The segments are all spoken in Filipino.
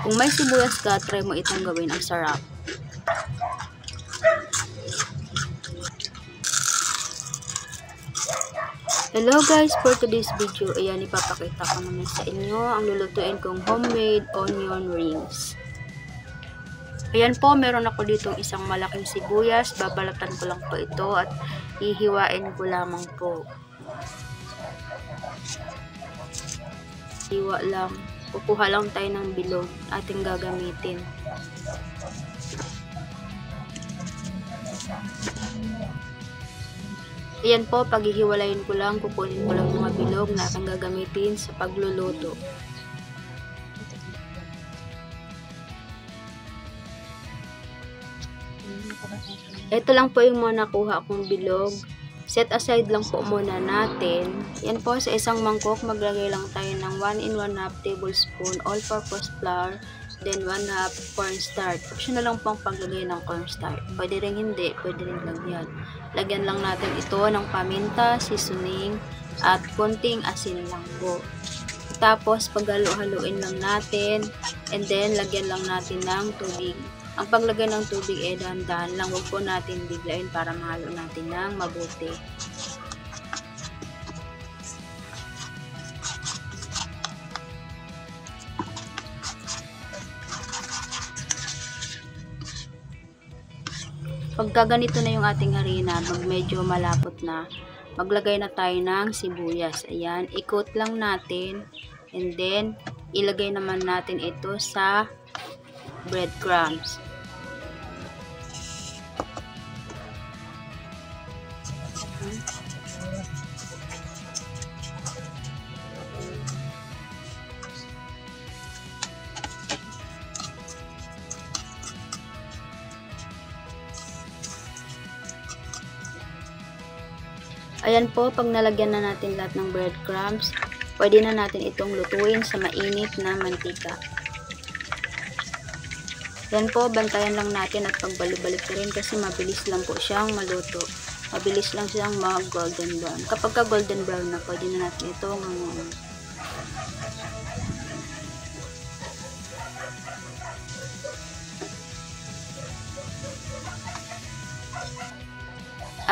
Kung may sibuyas ka, try mo itong gawin. Ang sarap. Hello guys, for today's video, ayan, ipapakita ko naman sa inyo ang lulutuin kong homemade onion rings. Ayan po, meron ako ditong isang malaking sibuyas. Babalatan ko lang po ito at hihiwain ko lamang po. Hiwa lang. Kukuha lang tayo ng bilog ating gagamitin. Ayan po, paghihiwalayin ko lang, kukunin ko lang mga bilog na ating gagamitin sa pagluluto. Ito lang po yung mga nakuha akong bilog. Set aside lang po muna natin. Yan po, sa isang mangkok, maglagay lang tayo ng 1 and 1/2 tablespoon all-purpose flour, then 1/2 cornstarch. Optional lang po ang paglagay ng cornstarch. Pwede rin hindi, pwede rin lagyan. Lagyan lang natin ito ng paminta, seasoning, at konting asin lang po. Tapos, paghalo-haluin lang natin, and then, lagyan lang natin ng tubig. Ang paglagay ng tubig ay dahan-dahan lang, huwag po natin biglain para mahalo natin ng mabuti. Pagka ganito na yung ating harina, medyo malapot na, maglagay na tayo ng sibuyas. Ayan, ikot lang natin, and then, ilagay naman natin ito sa breadcrumbs. Ayan po, pag nalagyan na natin lahat ng breadcrumbs, pwede na natin itong lutuin sa mainit na mantika. Yan po, bantayan lang natin at pagbalik-balik rin kasi mabilis lang po siyang maluto. Mabilis lang siyang mag-golden brown. Kapag ka-golden brown na, pwede na natin itong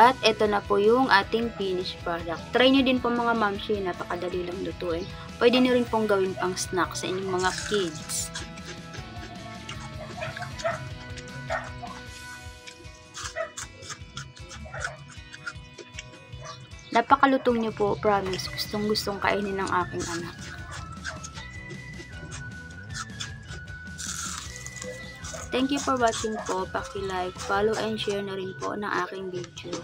At ito na po yung ating finished product. Try nyo din po mga mamshi, napakadali lang lutuin. Pwede nyo rin pong gawin pang snack sa inyong mga kids. Napakalutong nyo po, promise. Gustong kainin ng aking anak. Thank you for watching po. Paki-like, follow, and share na rin po ng aking video.